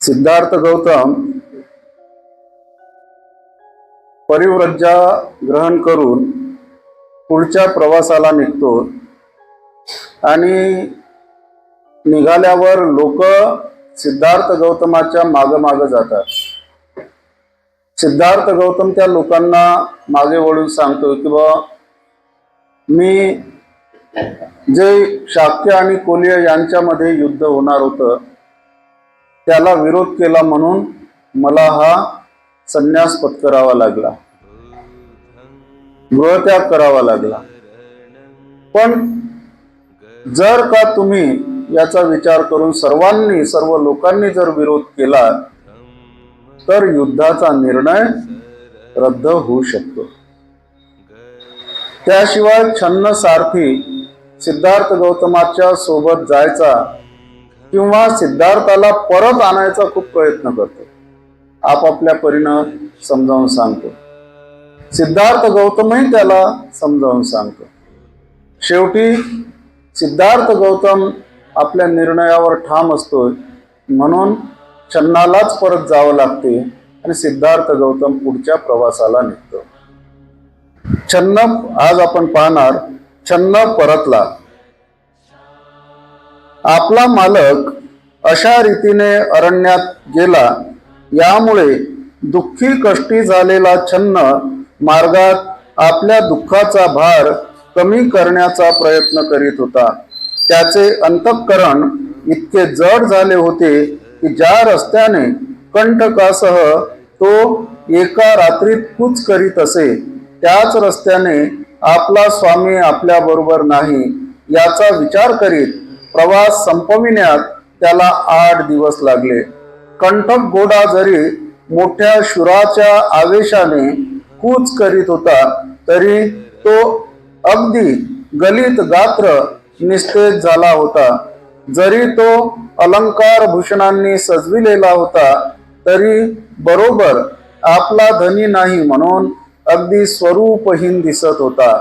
सिद्धार्थ गौतम परिव्रज्या ग्रहण करून पुढच्या प्रवासाला निघतो आणि निघाल्यावर लोक सिद्धार्थ गौतमाच्या माग जातात। सिद्धार्थ गौतम त्या लोकांना मागे वळून सांगतो की बाबा मी जे शाक्य आणि कोल्य यांच्यामध्ये युद्ध होणार होतं त्याला विरोध केला म्हणून मला हा संन्यास पत्करावा लागला, गृहत्याग करावा लागला। पण जर का तुम्ही याचा विचार करून सर्व लोकांनी जर विरोध केला तर युद्धाचा निर्णय रद्द होऊ शकतो। त्याशिवाय छन्न सारथी सिद्धार्थ गौतमाच्या सोबत जायचा किंवा सिद्धार्थाला परत आणायचा खूप प्रयत्न करतो, आपापल्या परीनं समजावून सांगतो। सिद्धार्थ गौतमही त्याला समजावून सांगतो। शेवटी सिद्धार्थ गौतम आपल्या निर्णयावर ठाम असतो म्हणून छन्नालाच परत जावं लागते आणि सिद्धार्थ गौतम पुढच्या प्रवासाला निघतो। छन्न आज आपण पाहणार, छन्न परतला। आपला मालक अशा रीतीने अरण्यात गेला, यामुळे दुःखी कष्टी झालेला छन्न मार्गात आपल्या दुःखाचा भार कमी करण्याचा प्रयत्न करीत होता। त्याचे अंतःकरण इतके जड झाले होते की ज्या रस्त्याने कंटकासह तो एका रात्रीत कूच करीत असे त्याच रस्त्याने आपला स्वामी आपल्या बरोबर नाही याचा विचार करीत प्रवास संपविण्यात त्याला 8 दिवस लागले। कंटक घोडा जरी मोठ्या शुराच्या आवेशाने कूच करीत होता तरी तो अगदी गलित गात्र निस्तेज झाला होता। जरी तो अलंकार भूषणांनी सजविलेला होता तरी बरोबर आपला धनी नाही म्हणून अगदी स्वरूपहीन दिसत होता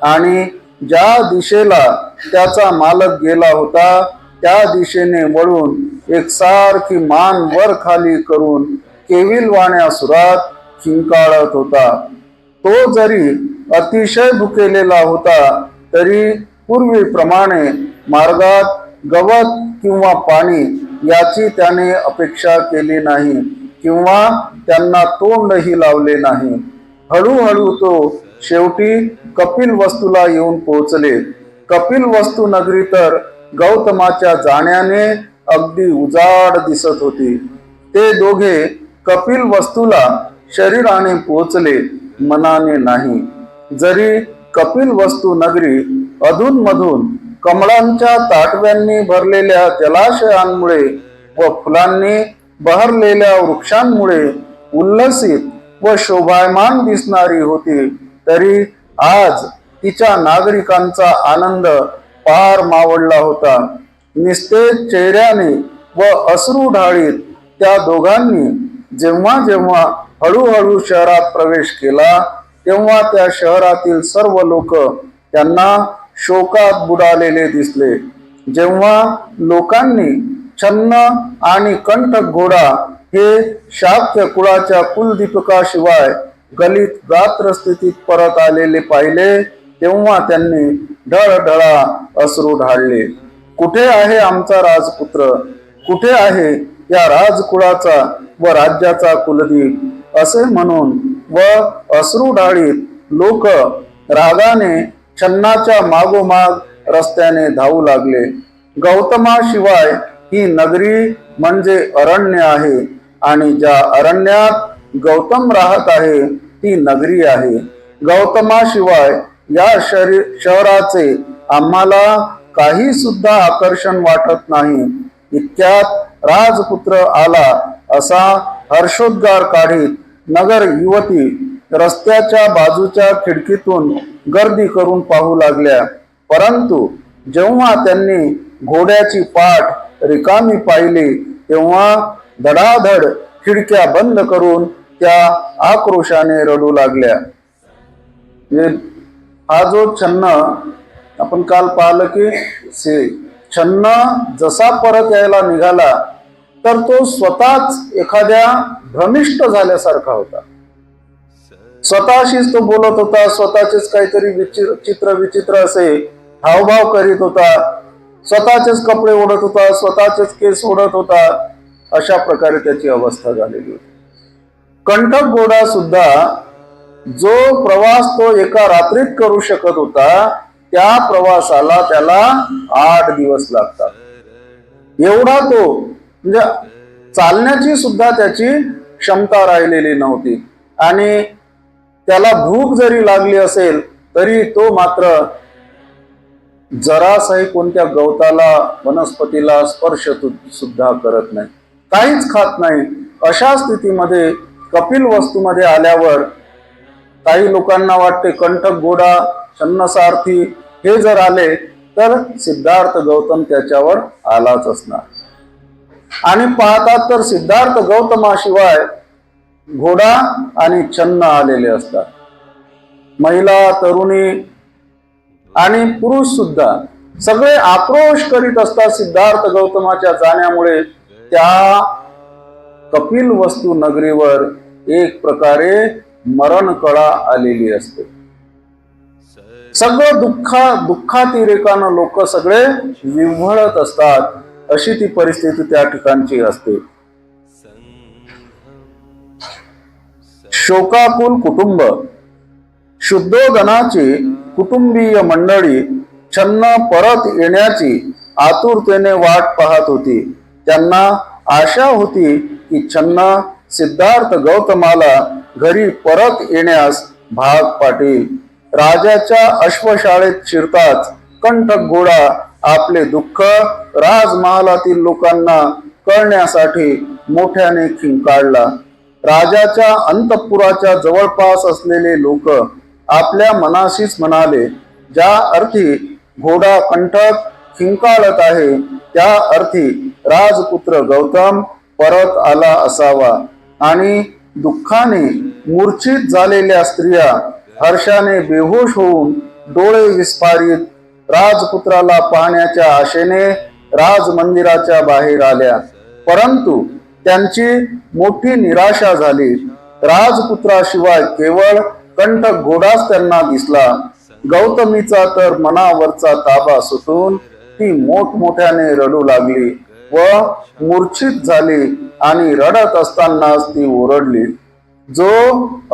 आणि ज्या दिशेला त्याचा मालक गेला होता त्या दिशेने वळून एकसारखी मान वर खाली करून केविलवाण्या सुरात किंकाळत होता। तो जरी अतिशय भुकेलेला होता तरी पूर्वीप्रमाणे मार्गात गवत किंवा पाणी याची त्याने अपेक्षा केली नाही किंवा त्यांना तोंडही लावले नाही। हळूहळू तो शेवटी कपिलवस्तूला येऊन पोहोचले। कपिलवस्तू नगरी तर गौतमाच्या जाण्याने अगदी उजाड दिसत होती। ते दोघे कपिलवस्तूला शरीराने पोहोचले, मनाने नाही। जरी कपिलवस्तू नगरी अधूनमधून कमळांच्या ताटव्यांनी भरलेल्या जलाशयांमुळे व फुलांनी बहरलेल्या वृक्षांमुळे उल्लसित व शोभायमान दिसणारी होती तरी आज तिच्या नागरिकांचा आनंद पार मावळला होता। निस्तेज चेहऱ्याने व अश्रू ढाळीत त्या दोघांनी जेव्हा जेव्हा हळूहळू शहरात प्रवेश केला तेव्हा त्या शहरातील सर्व लोक त्यांना शोकात बुडालेले दिसले। जेव्हा लोकांनी छन्न आणि कंटक घोडा हे शाक्य कुळाच्या कुलदीपकाशिवाय गलित गात्र स्थितीत परत आलेले पाहिले तेव्हा त्यांनी ढळढळा अश्रू ढाळले। कुठे आहे आमचा राजपुत्र, कुठे आहे या राजकुळाचा व राज्याचा कुलदीप असे म्हणून व अश्रू ढाळीत लोक रागाने छन्नाच्या मागोमाग रस्त्याने धावू लागले। गौतमाशिवाय ही नगरी म्हणजे अरण्य आहे आणि ज्या अरण्यात गौतम राहत आहे ती नगरी आहे। गौतमाशिवाय या शहराचे आम्हाला काही सुद्धा आकर्षण वाटत नाही। इतक्यात राजपुत्र आला असा हर्षोद्गार काढीत नगर युवती रस्त्याच्या बाजूच्या खिडकीतून गर्दी करून पाहू लागल्या। परंतु जेव्हा त्यांनी घोड्याची पाठ रिकामी पाहिली तेव्हा धडाधड खिडक्या बंद करून त्या आक्रोशाने रडू लागल्या। हा जो छन्न आपण काल पाहिलं की छन्न जसा परत यायला निघाला तर तो स्वतःच एखाद्या भ्रमिष्ट झाल्यासारखा होता. स्वतःशीच तो बोलत होता, स्वतःचेच काहीतरी चित्र विचित्र असे हावभाव करीत होता, स्वतःचेच कपडे ओढत होता, स्वतःचेच केस ओढत होता. अशा प्रकारे त्याची अवस्था झालेली होती. कंठक घोडा सुद्धा जो प्रवास तो एका रात्रीत करू शकत होता, त्या प्रवासाला त्याला 8 दिवस लागतात. एवढा तो म्हणजे चालण्याची सुद्धा त्याची क्षमता राहिलेली नव्हती. आणि त्याला भूक जरी लागली असेल तरी तो मात्र जरासाही कोणत्या गवताला वनस्पतीला स्पर्श सुद्धा करत नाही, काहीच खात नाही. अशा स्थितीमध्ये कपिल वस्तूमध्ये आल्यावर काही लोकांना वाटते कंठक घोडा छन्नसारथी हे जर आले तर सिद्धार्थ गौतम त्याच्यावर आलाच असणार. आणि पाहतात तर सिद्धार्थ गौतमाशिवाय घोडा आणि छन्न आलेले असतात. महिला, तरुणी आणि पुरुष सुद्धा सगळे आक्रोश करीत असतात सिद्धार्थ गौतमाच्या जाण्यामुळे. त्या कपिल वस्तू नगरीवर एक प्रकारे मरण कळा आलेली असते. सगळं दुःखातिरेकानं लोक सगळे विव्हळत असतात. अशी ती परिस्थिती त्या ठिकाणची असते. शोकाकुल कुटुंब. शुद्धोदनाची कुटुंबीय मंडळी छन्न परत येण्याची आतुरतेने वाट पाहत होती. त्यांना आशा होती की छन्न सिद्धार्थ गौतमाला घरी परत येण्यास भाग पाडेल. राजाच्या अश्वशाळेत शिरताच कंठक घोडा आपले दुःख राजमहालातील लोकांना कळण्यासाठी मोठ्याने खिंकाळला. राजाच्या अंतःपुराच्या जवळपास असलेले लोक आपल्या मनाशीच म्हणाले, ज्या अर्थी घोडा कंठक खिंकाळत आहे त्या अर्थी राजपुत्र गौतम परत आला असावा. आणि दुःखाने मूर्छित झालेल्या स्त्रिया हर्षाने बेहोश होऊन डोळे विस्फारित राजपुत्राला पाहण्याच्या आशेने राजमंदिराच्या बाहेर आल्या. परंतु त्यांची मोठी निराशा झाली. राजपुत्राशिवाय केवळ कंठक घोडाच त्यांना दिसला. गौतमीचा तर मनावरचा ताबा सुटून ती मोठमोठ्याने रडू लागली व मूर्छित झाली. आणि रडत असतानाच ती ओरडली, जो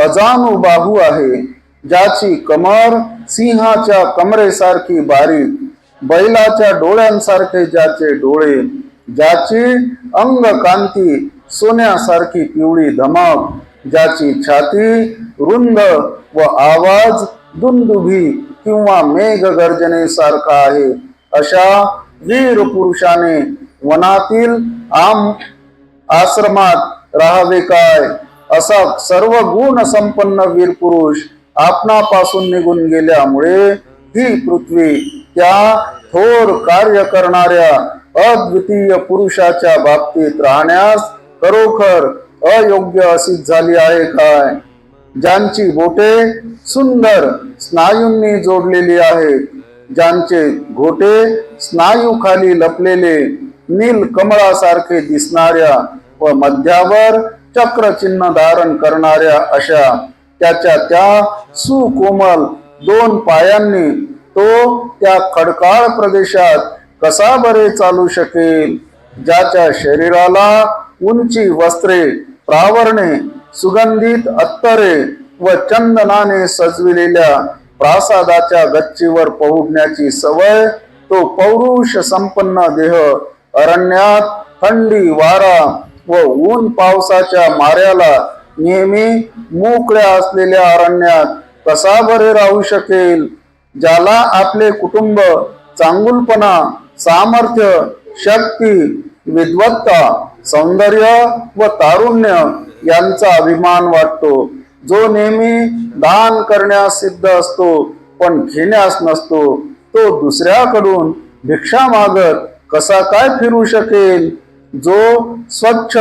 अजानुबाहू आहे, ज्याची कमर सिंहाच्या कमरेसारखी बारीक, बैलाच्या डोळ्यांसारखे ज्याचे डोळे, ज्याची अंग कांती सोन्यासारखी पिवळी धमक, ज्याची छाती रुंद व आवाज दुंदुभी किंवा मेघ गर्जनेसारखा आहे, अशा वीर पुरुषाने वनातील आश्रमात राहावे काय? असा सर्व गुण संपन्न वीर पुरुष आपणापासून निघून गेल्यामुळे ही पृथ्वी त्या थोर कार्य करणाऱ्या अद्वितीय पुरुषाच्या बाबतीत राहण्यास खरोखर अयोग्य अशीच झाली आहे काय? ज्यांची बोटे सुंदर स्नायूंनी जोडलेली आहेत, ज्यांचे घोटे स्नायू खाली लपलेले नील कमळासारखे दिसणाऱ्या व मध्यावर चक्रचिन्ह धारण करणाऱ्या अशा त्याच्या त्या सुकोमल 2 पायांनी तो त्या खडकाळ प्रदेशात कसा बरे चालू शकेल? ज्याच्या शरीराला उंची वस्त्रे, प्रावरणे, सुगंधित अत्तरे व चंदनाने सजविलेल्या प्रासादाच्या गच्चीवर पोहोचण्याची सवय, तो पौरुष संपन्न देह अरण्यात थंडी, वारा व ऊन पावसाच्या माऱ्याला नेहमी मोकळ्या असलेल्या अरण्यात कसा बरे राहू शकेल? ज्याला आपले कुटुंब, चांगुलपणा, सामर्थ्य, शक्ती, विद्वत्ता, सौंदर्य व तारुण्य यांचा अभिमान वाटतो, जो नेहमी दान करण्यास सिद्ध असतो पण घेण्यास नसतो, तो दुसऱ्याकडून भिक्षा मागत कसा काय फिरू शकेल? जो स्वच्छ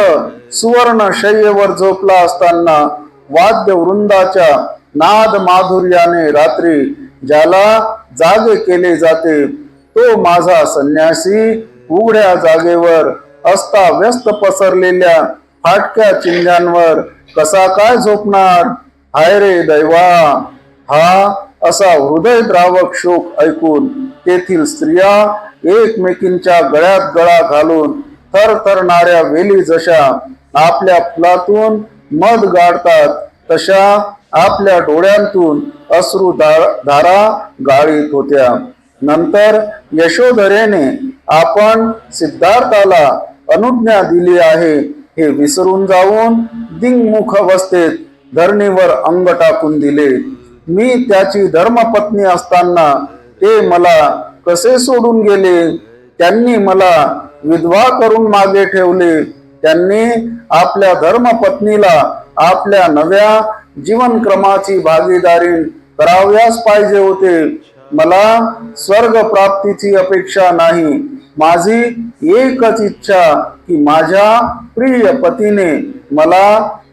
सुवर्ण शय्येवर झोपला असताना वाद्य वृंदाच्या नाद माधुर्याने रात्री ज्याला जागे केले जाते, तो माझा संन्यासी उघड्या जागेवर असता व्यस्त पसरलेल्या फाटक्या चिंध्यांवर कसा काय झोपणार? हाय रे दैवा! हा असा हृदयद्रावक शोक ऐकून तेथील स्त्रिया एकमेकींच्या गळ्यात गळा घालून थरथरणाऱ्या वेली जशा आपल्या फुलातून मध गाडतात तशा आपल्या डोळ्यांतून अश्रू धारा गाळीत होत्या. नंतर यशोधरेने आपण सिद्धार्थाला अनुज्ञा दिली आहे हे विसरून जाऊन दिंगमुख अवस्थेत धरणीवर अंग टाकून दिले. मी त्याची धर्मपत्नी असताना ते मला कसे सोडून गेले? त्यांनी मला विधवा करून मागे ठेवले. त्यांनी आपल्या धर्मपत्नीला आपल्या नव्या जीवनक्रमाची भागीदारी करावयास पाहिजे होते. मला स्वर्ग प्राप्तीची अपेक्षा नाही. माझी एकच इच्छा की माझ्या प्रिय पतीने मला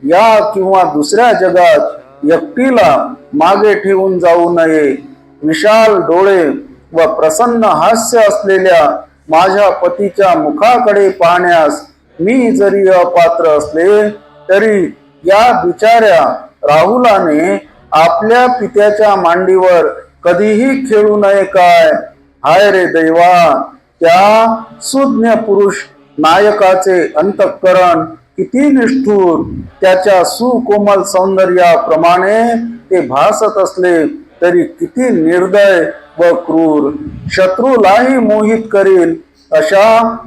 या किंवा दुसऱ्या जगात एकटीला मागे ठेवून जाऊ नये. विशाल डोळे व प्रसन्न हास्य असलेल्या माझ्या पतीच्या मुखाकडे पाहण्यास मी जरी अपात्र असले तरी या बिचाऱ्या राहुलाने आपल्या पित्याच्या मांडीवर कधीही खेळू नये काय? हाय रे दैवा! त्या सुज्ञ पुरुष नायकाचे अंतःकरण किती निष्ठुर! त्याच्या सुकोमल सौंदर्याप्रमाणे ते भासत असले तरी किती निर्दय व क्रूर! शत्रूलाही मोहित करील अशा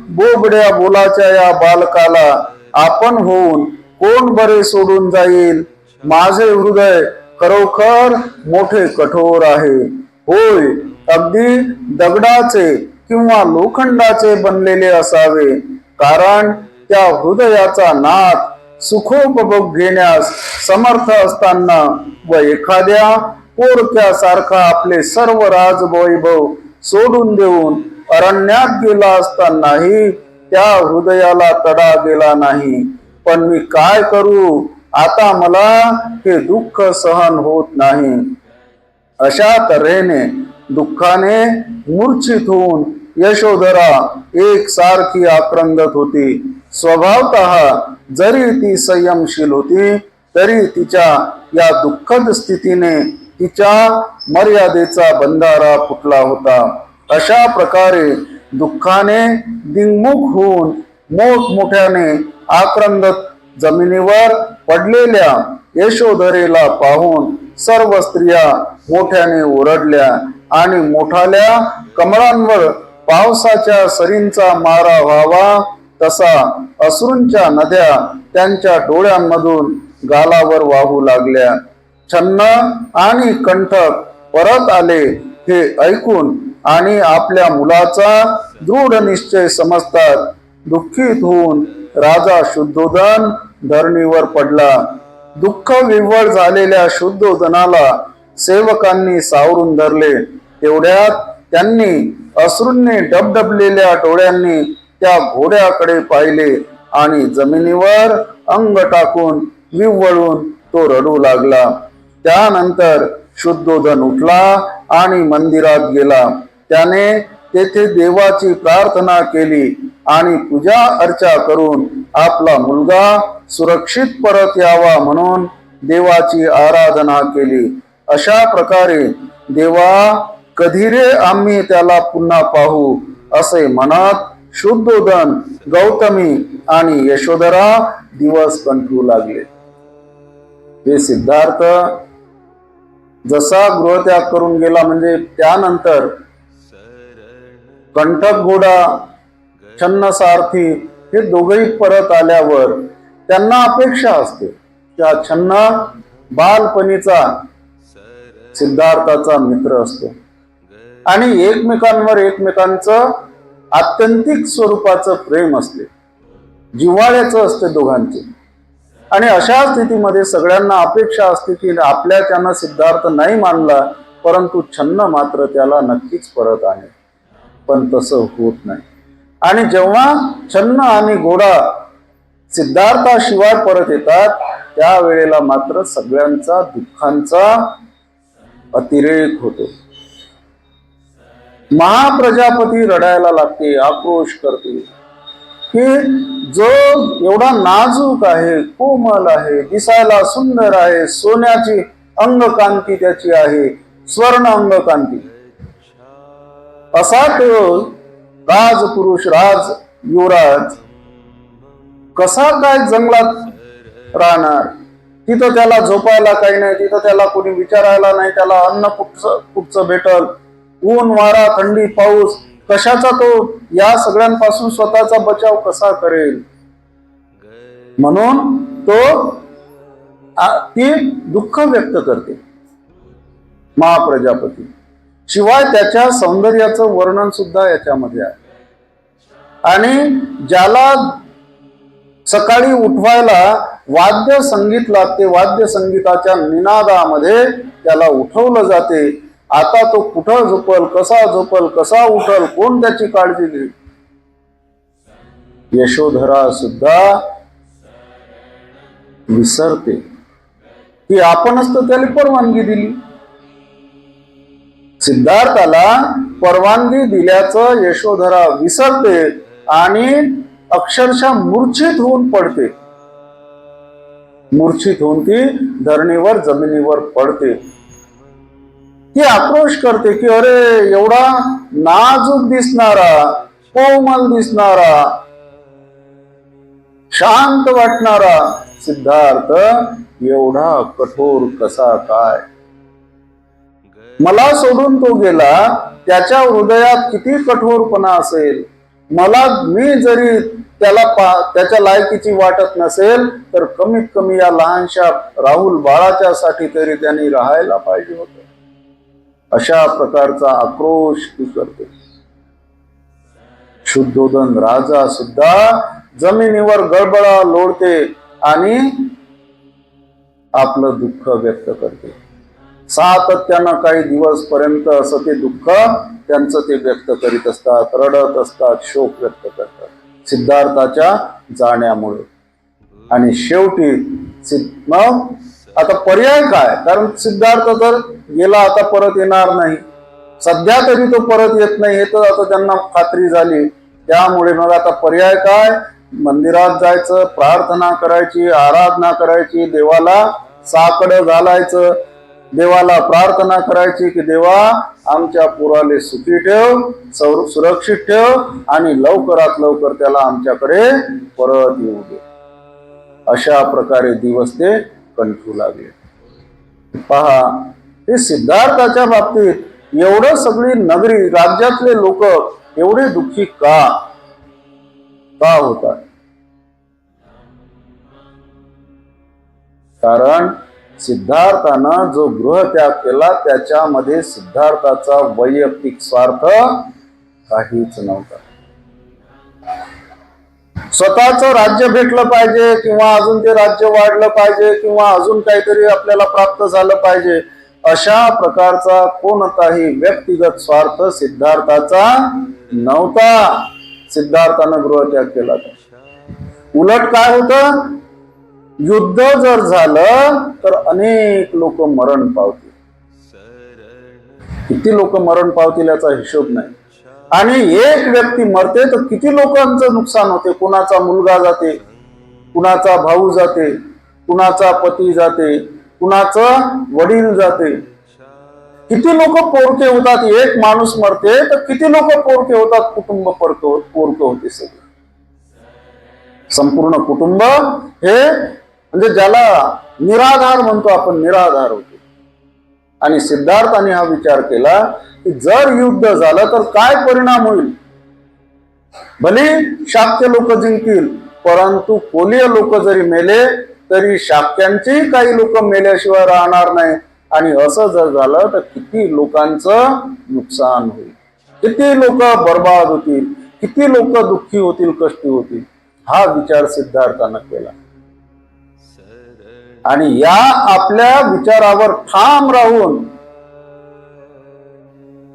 बोबड्या बोलाच्या या बालकाला आपण होऊन कोण बरे सोडून जाईल? माझे हृदय खरोखर मोठे कठोर आहे. होय, अगदी दगडाचे किंवा लोखंडाचे बनलेले असावे, कारण त्या हृदयाचा नाथ सुखोपभोग घेण्यास समर्थ असताना व एखाद्या पोरक्यासारखा आपले सर्व राजवैभव सोडून देऊन अरण्यात गेला असतानाही त्या हृदयाला तडा गेला नाही. पण मी काय करू? आता मला हे दुःख सहन होत नाही. अशा तऱ्हेने दुःखाने मूर्छित होऊन यशोधरा एक सारखी आक्रंदत होती. स्वभावतः जरी ती संयमशील होती तरी तिच्या या दुःखद स्थितीने तिच्या मर्यादेचा बंधारा फुटला होता. अशा प्रकारे दुःखाने दिंगमुख होऊन मोठमोठ्याने आक्रंदत जमिनीवर पडलेल्या यशोधरेला पाहून सर्व स्त्रिया मोठ्याने ओरडल्या आणि मोठाल्या कमळांवर पावसाच्या सरींचा मारा व्हावा तसा अश्रूंच्या नद्या त्यांच्या डोळ्यांमधून गालावर वाहू लागल्या. छन्न आणि कंठक परत आले हे ऐकून आणि आपल्या मुलाचा दृढ निश्चय समजतात दुःखित होऊन राजा शुद्धोदन धरणीवर पडला. दुःख विव्हळ झालेल्या शुद्धोदनाला सेवकांनी सावरून धरले. तेवढ्यात त्यांनी अश्रूंनी डबडबलेल्या डोळ्यांनी त्या घोड्याकडे पाहिले आणि जमिनीवर अंग टाकून विव्हळून तो रडू लागला. त्यानंतर शुद्धोदन उठला आणि मंदिरात गेला. त्याने तेथे देवाची प्रार्थना केली आणि पूजा अर्चा करून आपला मुलगा सुरक्षित परत यावा म्हणून देवाची आराधना केली. अशा प्रकारे देवा, कधी रे आम्ही त्याला पुन्हा पाहू असे म्हणत शुद्धोदन, गौतमी आणि यशोधरा दिवस कंठू लागले. हे सिद्धार्थ जसा गृहत्याग करून गेला म्हणजे त्यानंतर कंठक घोडा, छन्न सारथी हे दोघेही परत आल्यावर त्यांना अपेक्षा असते. त्या छन्न बालपणीचा सिद्धार्थाचा मित्र असतो आणि एकमेकांवर एकमेकांचं आत्यंतिक स्वरूपाचं प्रेम असते, जिव्हाळ्याचं असते दोघांचे. आणि अशा स्थितीमध्ये सगळ्यांना अपेक्षा असते की आपल्याच्यानं सिद्धार्थ नाही मानला परंतु छन्न मात्र त्याला नक्कीच परत आणेल. पण तसं होत नाही. आणि जेव्हा छन्न आणि घोडा सिद्धार्थाशिवाय परत येतात त्यावेळेला मात्र सगळ्यांचा दुःखांचा अतिरेक होतो. महाप्रजापती रडायला लागते, आक्रोश करते. की जो एवढा नाजूक आहे, कोमल आहे, दिसायला सुंदर आहे, सोन्याची अंगकांती त्याची आहे, स्वर्ण अंगकांती, असा तो राजपुरुष, राज युवराज कसा काय जंगलात राहणार? तिथं त्याला झोपायला काही नाही, तिथं त्याला कोणी विचारायला नाही, त्याला अन्न कुठचं भेटल, ऊन वारा थंडी पाऊस कशाचा तो या सगळ्यांपासून स्वतःचा बचाव कसा करेल? म्हणून तो ती दुःख व्यक्त करते महाप्रजापती. शिवाय त्याच्या सौंदर्याचं वर्णन सुद्धा याच्यामध्ये आहे. आणि ज्याला सकाळी उठवायला वाद्य संगीत लागते, वाद्य संगीताच्या निनादामध्ये त्याला उठवलं जाते. आता तो कुठं झोपल, कसा उठल, कोण त्याची काळजी घेईल? यशोधरा सुद्धा विसरते की आपणच तर त्याला परवानगी दिली. सिद्धार्थाला परवानगी दिल्याचं यशोधरा विसरते आणि अक्षरशः मूर्छित होऊन पडते. मूर्छित होऊन ती धरणीवर, जमिनीवर पडते. ती आक्रोश करते की अरे, एवढा नाजूक दिसणारा, कोमल दिसणारा, शांत वाटणारा सिद्धार्थ एवढा कठोर कसा काय? मला सोडून तो गेला, त्याच्या हृदयात किती कठोरपणा असेल. मी जरी त्याच्या लायकीची वाटत नसेल तर कमीत कमी या लहानशा राहुल बाळाच्या साठी तरी त्यांनी राहायला पाहिजे होतं. अशा प्रकारचा आक्रोश ती करते. शुद्धोदन राजा सुद्धा जमिनीवर गडबडा लोळते आणि आपलं दुःख व्यक्त करते. सातत्यानं काही दिवस पर्यंत असं ते दुःख त्यांचं ते व्यक्त करीत असतात, रडत असतात, शोक व्यक्त करतात सिद्धार्थाच्या जाण्यामुळे. आणि शेवटी मग आता पर्याय काय? कारण सिद्धार्थ तर गेला, आता परत येणार नाही. सध्या तरी तो परत येत नाही हे तर आता त्यांना खात्री झाली. त्यामुळे मग आता पर्याय काय? मंदिरात जायचं, प्रार्थना करायची, आराधना करायची, देवाला साकडं घालायचं, देवाला प्रार्थना करायची की देवा आमच्या पोराले सुखी ठेव, सुरक्षित ठेव आणि लवकरात लवकर त्याला आमच्याकडे परत येऊ दे. अशा प्रकारे दिवस ते कंठू लागले. पहा, हे सिद्धार्थाच्या बाबतीत एवढं सगळी नगरी, राज्यातले लोक एवढे दुःखी का होतात? कारण सिद्धार्थानं जो गृहत्याग केला त्याच्यामध्ये सिद्धार्थाचा वैयक्तिक स्वार्थ काहीच नव्हता. स्वतःचं राज्य भेटलं पाहिजे किंवा अजून ते राज्य वाढलं पाहिजे किंवा अजून काहीतरी आपल्याला प्राप्त झालं पाहिजे, अशा प्रकारचा कोणताही व्यक्तिगत स्वार्थ सिद्धार्थाचा नव्हता. सिद्धार्थानं गृहत्याग केला. उलट काय होतं? युद्ध जर झालं तर अनेक लोक मरण पावतील. किती लोक मरण पावतील याचा हिशोब नाही. आणि एक व्यक्ती मरते तर किती लोकांचं नुकसान होते. कुणाचा मुलगा जाते, कुणाचा भाऊ जाते, कुणाचा पती जाते, कुणाचं वडील जाते. किती लोक पोरके होतात. एक माणूस मरते तर किती लोक पोरके होतात. कुटुंब पोरके होते सगळे. संपूर्ण कुटुंब हे म्हणजे ज्याला निराधार म्हणतो आपण, निराधार होते. आणि सिद्धार्थाने हा विचार केला की जर युद्ध झालं तर काय परिणाम होईल. भले शाक्य लोक जिंकतील, परंतु कोलीय लोक जरी मेले तरी शाक्यांची काही लोक मेल्याशिवाय राहणार नाही. आणि असं जर झालं तर किती लोकांचं नुकसान होईल, किती लोक बर्बाद होतील, किती लोक दुःखी होतील, कष्टी होतील. हा विचार सिद्धार्थानं केला. आणि या आपल्या विचारावर ठाम राहून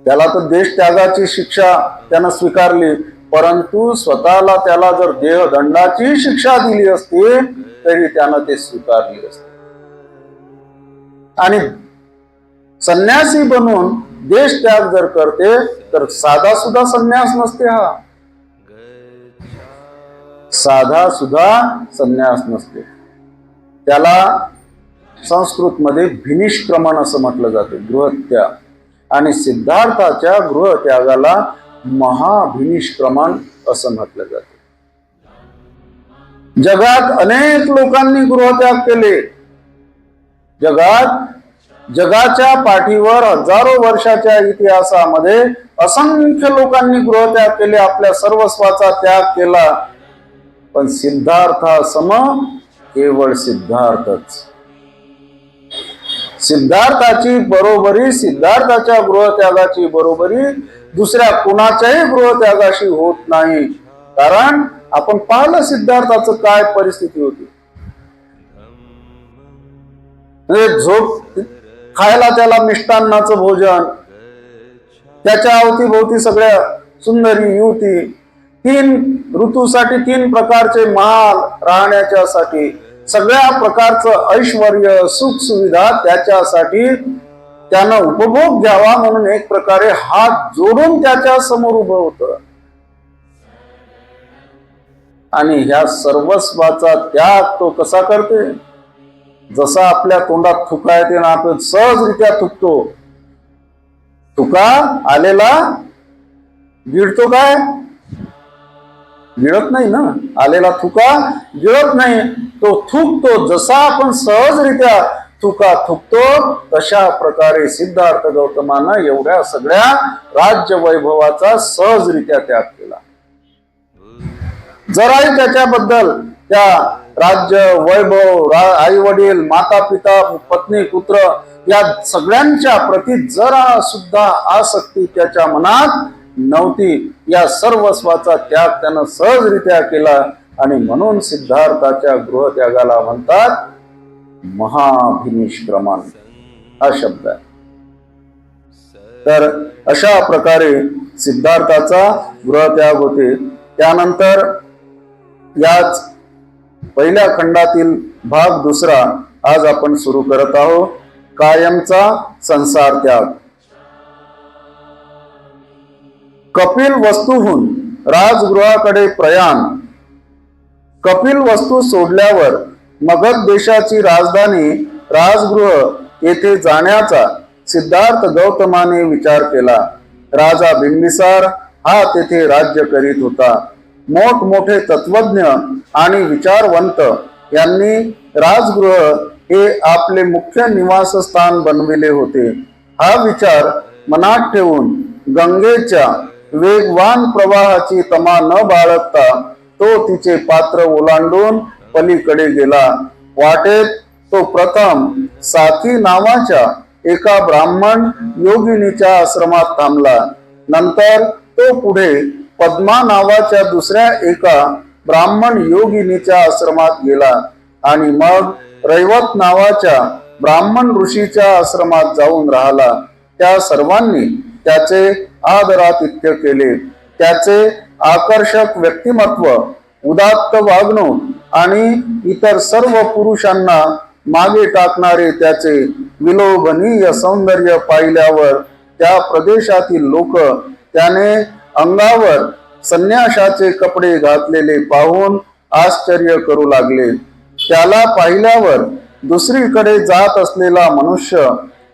त्याला तर देश त्यागाची शिक्षा त्यानं स्वीकारली, परंतु स्वतःला त्याला जर देहदंडाची शिक्षा दिली असती तरी त्यानं ते स्वीकारली असते. आणि संन्यासी बनून देश त्याग जर करते तर साधा सुद्धा संन्यास नसते हा. साधा सुद्धा संन्यास नसतो. त्याला संस्कृतमध्ये भिनिष्क्रमण असं म्हटलं जाते, गृहत्याग. आणि सिद्धार्थाच्या गृहत्यागाला महाभिनिष्क्रमण असं म्हटलं जाते. जगात अनेक लोकांनी गृहत्याग केले. जगाच्या पाठीवर हजारो वर्षाच्या इतिहासामध्ये असंख्य लोकांनी गृहत्याग केले, आपल्या सर्वस्वाचा त्याग केला. पण सिद्धार्थासम केवळ सिद्धार्थच. सिद्धार्थाची बरोबरी, सिद्धार्थाच्या गृहत्यागाची बरोबरी दुसऱ्या कुणाच्याही गृहत्यागाशी होत नाही. कारण आपण पाहिलं सिद्धार्थाचं काय परिस्थिती होती. झोप खायला त्याला मिष्टान्नाचं भोजन, त्याच्या अवतीभोवती सगळ्या सुंदरी युवती, 3 ऋतूसाठी 3 प्रकारचे महाल, राहण्याच्यासाठी सगळ्या प्रकारचं ऐश्वर्य, सुख सुविधा त्याच्यासाठी त्यानं उपभोग घ्यावा म्हणून एक प्रकारे हात जोडून त्याच्या समोर उभं होतं. आणि ह्या सर्वस्वाचा त्याग तो कसा करते? जसा आपल्या तोंडात थुका येते ना, आपण सहजरित्या थुकतो. थुका आलेला गिळतो काय? गिळत नाही ना. आलेला थुका गिळत नाही, तो थुकतो. जसा आपण सहजरित्या थुका थुकतो, तशा प्रकारे सिद्धार्थ गौतमानं एवढ्या सगळ्या राज्य वैभवाचा सहजरित्या त्याग केला. जराही त्याच्याबद्दल, त्या राज्य वैभव, आई वडील, माता पिता, पत्नी पुत्र या सगळ्यांच्या प्रती जरा सुद्धा आसक्ती त्याच्या मनात नव्हती. या सर्वस्वाचा त्याग त्यानं सहजरित्या केला. आणि म्हणून सिद्धार्थाच्या गृहत्यागाला म्हणतात महाभिनिष्क्रमण हा शब्द आहे. तर अशा प्रकारे सिद्धार्थाचा गृहत्याग होते. त्यानंतर याच पहिल्या खंडातील भाग 2 आज आपण सुरू करत आहोत. कायमचा संसार त्याग. कपिल वस्तूहून राजगृहाकडे प्रयाण. कपिल वस्तू सोडल्यावर मगध देशाची राजधानी राजगृह येथे जाण्याचा सिद्धार्थ गौतमाने विचार केला. राजा बिंबिसार हा तेथे राज्य करीत होता. मोठमोठे तत्वज्ञ आणि विचारवंत यांनी राजगृह हे आपले मुख्य निवासस्थान बनविले होते. हा विचार मनात ठेवून गंगेच्या वेगवान प्रवाहाची तमा न बाळगता तो तिचे पात्र ओलांडून पलीकडे गेला. वाटेत तो प्रथम साथी नावाच्या एका ब्राह्मण योगिनीच्या आश्रमात थांबला. नंतर तो पुढे पद्मा नावाच्या दुसऱ्या एका ब्राह्मण योगिनीच्या आश्रमात गेला आणि मग रैवत नावाच्या ब्राह्मण ऋषीच्या आश्रमात जाऊन राहिला. त्या सर्वांनी त्याचे आदरातिथ्य केले. त्याचे आकर्षक व्यक्तिमत्व, उदात्त वागणूक आणि इतर सर्व पुरुषांना मागे टाकणारे त्याचे विलोभनीय सौंदर्य पाहिल्यावर त्या प्रदेशातील लोक त्याने अंगावर संन्याशाचे कपडे घातलेले पाहून आश्चर्य करू लागले. त्याला पाहिल्यावर दुसरीकडे जात असलेला मनुष्य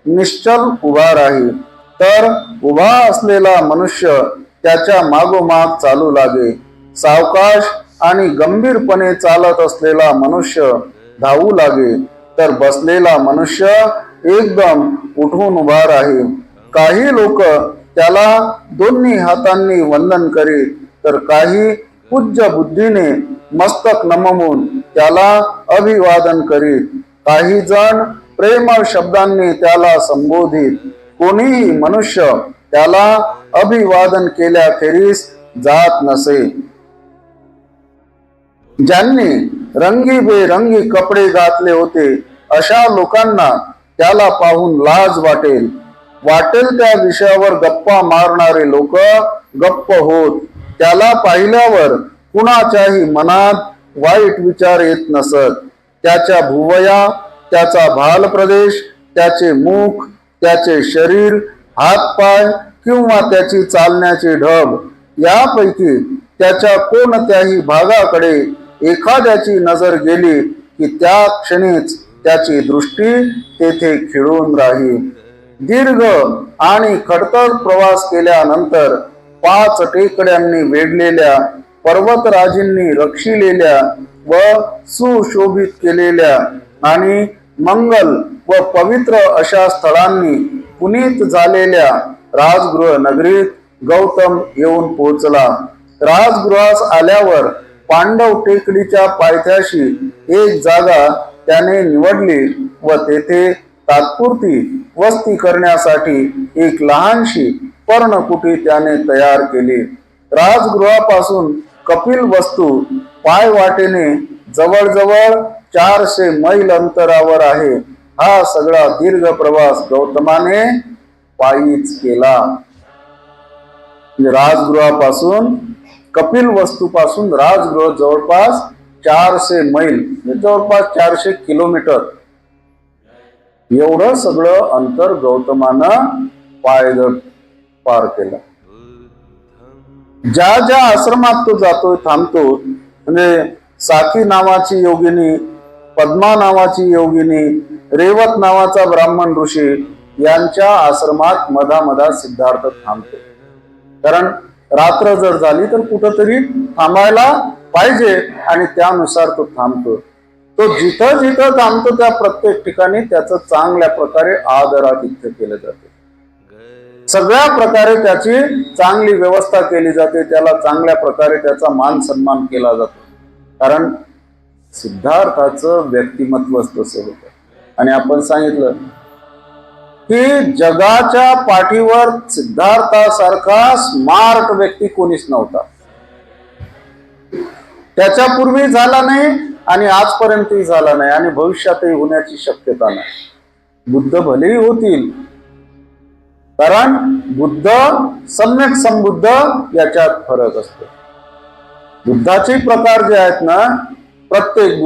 निश्चल उभा राहील, तर उभा असलेला मनुष्य त्याच्या मागोमाग चालू लागे. सावकाश आणि गंभीरपणे चालत असलेला मनुष्य धावू लागे, तर बसलेला मनुष्य एकदम उठून उभा राहील. काही लोक त्याला दोन्ही हातांनी वंदन करीत, तर काही पूज्य बुद्धीने मस्तक नमवून त्याला अभिवादन करीत. काही जण प्रेमळ शब्दांनी त्याला संबोधित. कोणीही मनुष्य त्याला अभिवादन केल्याखेरीस जात नसे. ज्यांनी रंगीबेरंगी कपडे घातले होते अशा लोकांना त्याला पाहून लाज वाटेल. त्या विषयावर गप्पा मारणारे लोक गप्प होत. त्याला पाहिल्यावर कुणाच्याही मनात वाईट विचार येत नसत. त्याच्या भुवया, त्याचा भाल प्रदेश, त्याचे मुख, त्याचे शरीर, हातपाय किंवा त्याची चालण्याची ढब यापैकी त्याच्या कोणत्याही भागाकडे एखाद्याची नजर गेली की त्या क्षणीच त्याची दृष्टी तेथे खिळून राहील. दीर्घ आणि खडतर प्रवास केल्यानंतर 5 टेकड्यांनी वेढलेल्या, पर्वतराजींनी रक्षिलेल्या व सुशोभित केलेल्या आणि मंगल व पवित्र अशा स्थळांनी पुनीत झालेल्या राजगृह नगरीत गौतम येऊन पोहोचला. राजगृहास आल्यावर पांडव टेकडीच्या पायथ्याशी एक जागा त्याने निवडली व तेथे तात्पुरती वस्ती करण्यासाठी एक लहानशी पर्णकुटी त्याने तयार केली. राजगृहापासून कपिल वस्तू पायवाटेने जवळजवळ 400 मैल अंतरावर आहे. हा सगळा दीर्घ प्रवास गौतमाने पायीच केला. राजगृहापासून कपिल वस्तूपासून राजगृह जवळपास 400 मैल, जवळपास 400 किलोमीटर एवढं सगळं अंतर गौतमानं पायदळ पार केलं. ज्या ज्या आश्रमात तो जातो थांबतो, म्हणजे साखी नावाची योगिनी, पद्मा नावाची योगिनी, रेवत नावाचा ब्राह्मण ऋषी यांच्या आश्रमात मधामधा सिद्धार्थ थांबतो. कारण रात्र जर झाली तर कुठंतरी थांबायला पाहिजे आणि त्यानुसार तो थांबतो. तो जिथं जिथं थांबतो त्या प्रत्येक ठिकाणी त्याचं चांगल्या प्रकारे आदरातिथ्य केलं जाते. सगळ्या प्रकारे त्याची चांगली व्यवस्था केली जाते. त्याला चांगल्या प्रकारे त्याचा मान सन्मान केला जातो. कारण सिद्धार्थाचं व्यक्तिमत्व तसं होतं. आणि आपण सांगितलं की जगाच्या पाठीवर सिद्धार्थासारखा स्मार्ट व्यक्ती कोणीच नव्हता. त्याच्यापूर्वी झाला नाही आणि आजपर्यंतही झाला नाही आणि भविष्यातही होण्याची शक्यता नाही. बुद्ध भलेही होतील, कारण बुद्ध सम्यक संबुद्ध याच्यात फरक असतो. बुद्धाचे प्रकार जे आहेत ना, प्रत्येक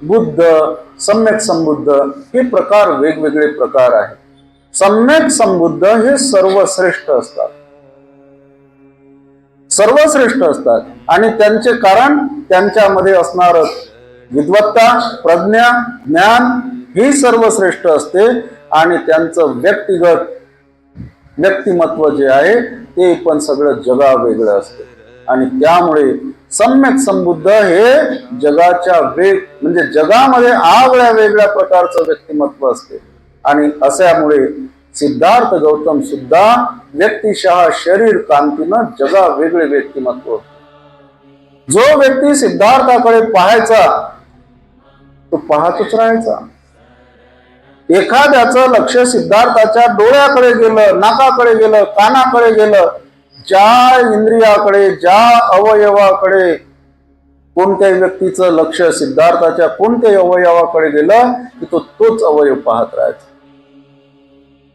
बुद्ध, सम्यक संबुद्ध हे प्रकार वेगवेगळे प्रकार आहेत. सम्यक संबुद्ध हे सर्वश्रेष्ठ असतात, सर्वश्रेष्ठ असतात आणि त्यांचे कारण त्यांच्यामध्ये असणार विद्वत्ता, प्रज्ञा, ज्ञान ही सर्वश्रेष्ठ असते आणि त्यांचं व्यक्तिमत्व जे आहे ते पण सगळं जगा वेगळं असते. आणि त्यामुळे सम्यक संबुद्ध हे जगाच्या म्हणजे जगामध्ये आगळ्या वेगळ्या प्रकारचं व्यक्तिमत्व असते. आणि अशामुळे सिद्धार्थ गौतम सुद्धा व्यक्तिशः शरीर कांतीनं जगा वेगळे व्यक्तिमत्व. जो व्यक्ती सिद्धार्थाकडे पाहायचा तो पाहतच राहायचा. एखाद्याचं लक्ष सिद्धार्थाच्या डोळ्याकडे गेलं, नाकाकडे गेलं, कानाकडे गेलं, ज्या इंद्रियाकडे, ज्या अवयवाकडे कोणत्याही व्यक्तीचं लक्ष सिद्धार्थाच्या कोणत्याही अवयवाकडे गेलं की तोच अवयव पाहत राहायचा.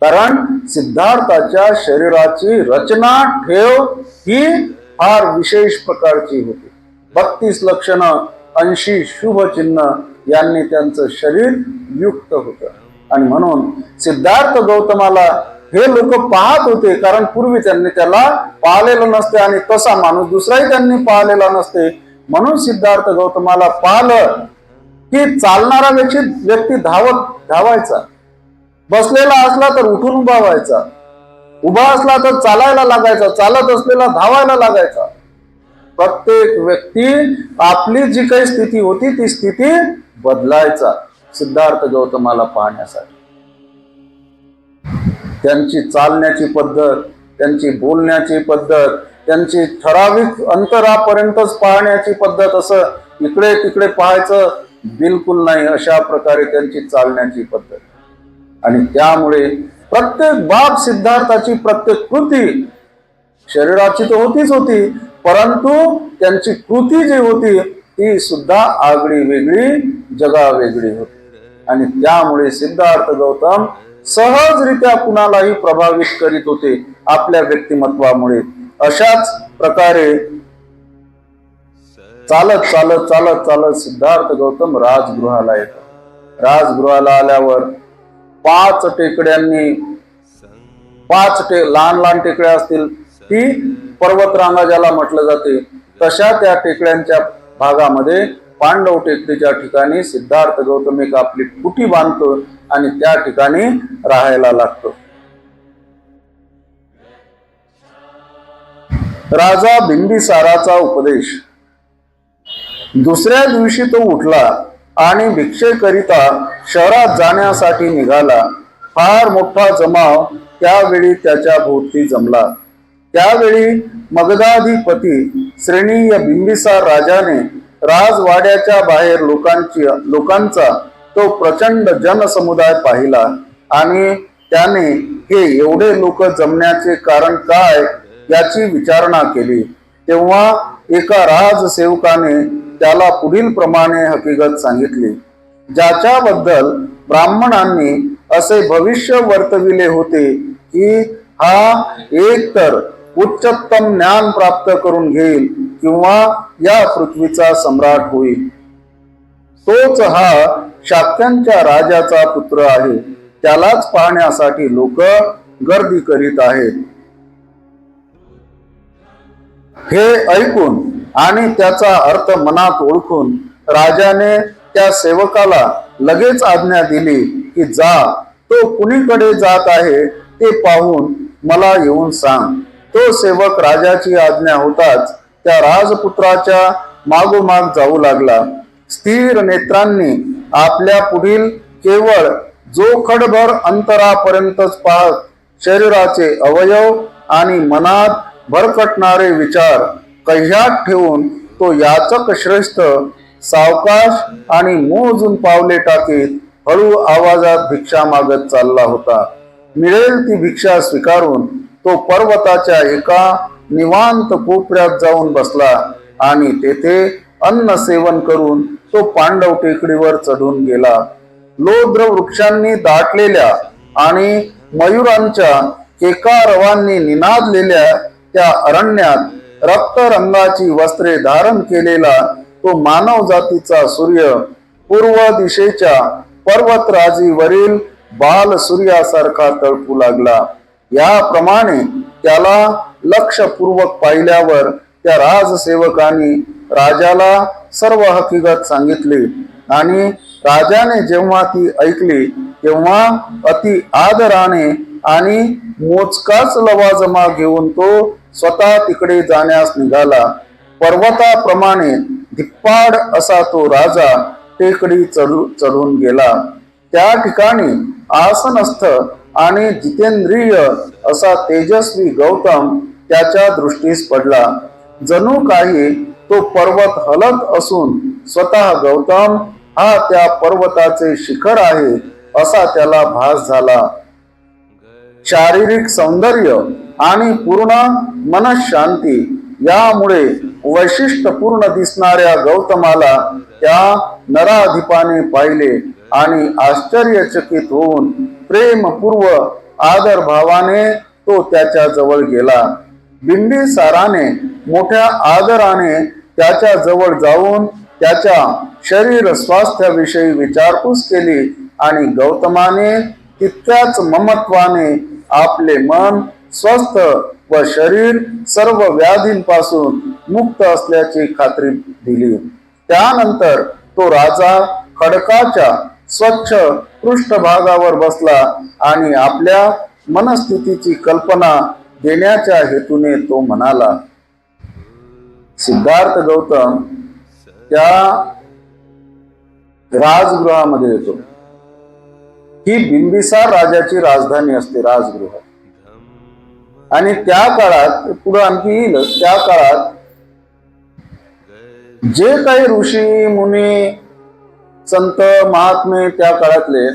कारण सिद्धार्थाच्या शरीराची रचना ठेव ही फार विशेष प्रकारची होती. 32 लक्षणं, 80 शुभ चिन्ह यांनी त्यांचं शरीर युक्त होतं. आणि म्हणून सिद्धार्थ गौतमाला हे लोक पाहत होते, कारण पूर्वी त्यांनी त्याला पाहिलेलं नसते आणि तसा माणूस दुसराही त्यांनी पाहिलेला नसते. म्हणून सिद्धार्थ गौतमाला पाहिलं की चालणारा व्यक्ती धावायचा, बसलेला असला तर उठून उभा व्हायचा, उभा असला तर चालायला लागायचा, चालत असलेला धावायला लागायचा. प्रत्येक व्यक्ती आपली जी काही स्थिती होती ती स्थिती बदलायचा सिद्धार्थ गौतमाला पाहण्यासाठी. त्यांची चालण्याची पद्धत, त्यांची बोलण्याची पद्धत, त्यांची ठराविक अंतरापर्यंतच पाहण्याची पद्धत, असं इकडे तिकडे पाहायचं बिलकुल नाही, अशा प्रकारे त्यांची चालण्याची पद्धत. आणि त्यामुळे प्रत्येक बाब सिद्धार्थाची प्रत्येक कृती शरीराची तर होती, परंतु त्यांची कृती जी होती ती सुद्धा आगळी वेगळी, जगा वेगळी होती. आणि त्यामुळे सिद्धार्थ गौतम सहजरित्या कुणालाही प्रभावित करीत होते आपल्या व्यक्तिमत्वामुळे. अशाच प्रकारे चालत चालत चालत चालत सिद्धार्थ गौतम राजगृहाला येतात. राजगृहाला आल्यावर 5 टेकड्यांनी, लहान लहान टेकड्या असतील ती पर्वतरांगा ज्याला म्हटलं जाते, तशा त्या टेकड्यांच्या भागामध्ये पांडव टेकडीच्या ठिकाणी सिद्धार्थ गौतम एक आपली कुटी बांधतो आणि त्या ठिकाणी राहायला लागतो. राजा बिंबिसाराचा उपदेश. दुसऱ्या दिवशी तो उठला आणि भिक्षेकरिता शहरात जाण्यासाठी निघाला. फार मोठा जमाव त्यावेळी त्याच्या भोवती जमला. त्यावेळी मगधाधिपती श्रेणीय बिंबिसार राजाने राजवाड्याच्या बाहेर लोकांचा तो प्रचंड जनसमुदाय पाहिला आणि त्याने हे एवढे लोक जमण्याचे कारण काय याची विचारणा केली. तेव्हा एका राजसेवकाने त्याला पुढील प्रमाणे हकीकत सांगितली. ज्याच्याबद्दल ब्राह्मणांनी असे भविष्य वर्तविले होते की हा एकतर उच्चतम ज्ञान प्राप्त करून घेईल किंवा या पृथ्वीचा सम्राट होईल. तोच हा शाक्यांच्या राजाचा पुत्र आहे. त्यालाच पाहण्यासाठी लोक गर्दी करीत आहेत. हे ऐकून आणि त्याचा अर्थ मनात ओळखून राजाने त्या सेवकाला लगेच आज्ञा दिली की जा, तो कुणीकडे जात आहे ते पाहून मला येऊन सांग. तो सेवक राजाची आज्ञा होताच त्या राजपुत्राच्या मागोमाग जाऊ लागला. स्थिर नेत्रांनी आपल्या पुढील केवळ जोखडभर अंतरापर्यंतच पाहत शरीराचे अवयव आणि मनात भरकटणारे विचार कह्यात ठेवून तो याचक श्रेष्ठ सावकाश आणि मोजून पावले टाकीत हळू आवाजात भिक्षा मागत चालला होता. मिळेल ती भिक्षा स्वीकारून तो पर्वताच्या एका निवांत कोपऱ्यात जाऊन बसला आणि तेथे अन्न सेवन करून तो पांडव टेकडीवर चढून गेला. लोद्र वृक्षांनी दाटलेल्या आणि मयुरांच्या केकारवांनी निनादलेल्या त्या अरण्यात रक्तरंगाची वस्त्रे धारण केलेला तो मानव जातीचा सूर्य पूर्व दिशेच्या पर्वतराजीवरील बाल सूर्यासारखा तळपू लागला. याप्रमाणे त्याला लक्षपूर्वक पाहिल्यावर त्या राजसेवकाने राजाला सर्व हकीकत सांगितली आणि राजाने जेव्हा ती ऐकली तेव्हा अति आदराने आणि मोजकाच लवाजमा घेऊन तो स्वतः तिकडे जाण्यास निघाला. पर्वताप्रमाणे धिप्पाड असा तो राजा टेकडी चढून गेला. त्या ठिकाणी आसनस्थ आणि जितेंद्रिय असा तेजस्वी गौतम त्याच्या दृष्टीस पडला. जणू काही तो पर्वत हलत असून स्वतः गौतम हा त्या पर्वताचे शिखर आहे असा त्याला भास झाला. शारीरिक सौंदर्य आणि पूर्ण मनशांती यामुळे वैशिष्ट्यपूर्ण दिसणाऱ्या गौतमाला त्या नराधिपाने पाहिले आणि आश्चर्यचकित होऊन प्रेमपूर्व आदर भावाने तो त्याच्या जवळ गेला. बिंबिसाराने मोठ्या आदराने त्याच्या जवळ जाऊन त्याच्या शरीर स्वास्थ्याविषयी विचारपूस केली आणि गौतमाने तितक्याच ममत्वाने आपले मन स्वस्थ व शरीर सर्व व्याधींपासून मुक्त असल्याची खात्री दिली. त्यानंतर तो राजा खडकाच्या स्वच्छ पृष्ठभागावर बसला आणि आपल्या मनस्थितीची कल्पना देण्याच्या हेतूने तो म्हणाला. सिद्धार्थ गौतम त्या राजगृहामध्ये येतो. ही बिंबिसार राजाची राजधानी असते, राजगृह. आणि त्या काळात पुढे आणखी येईल, त्या काळात जे काही ऋषी मुनी संत महात्मे त्या काळातले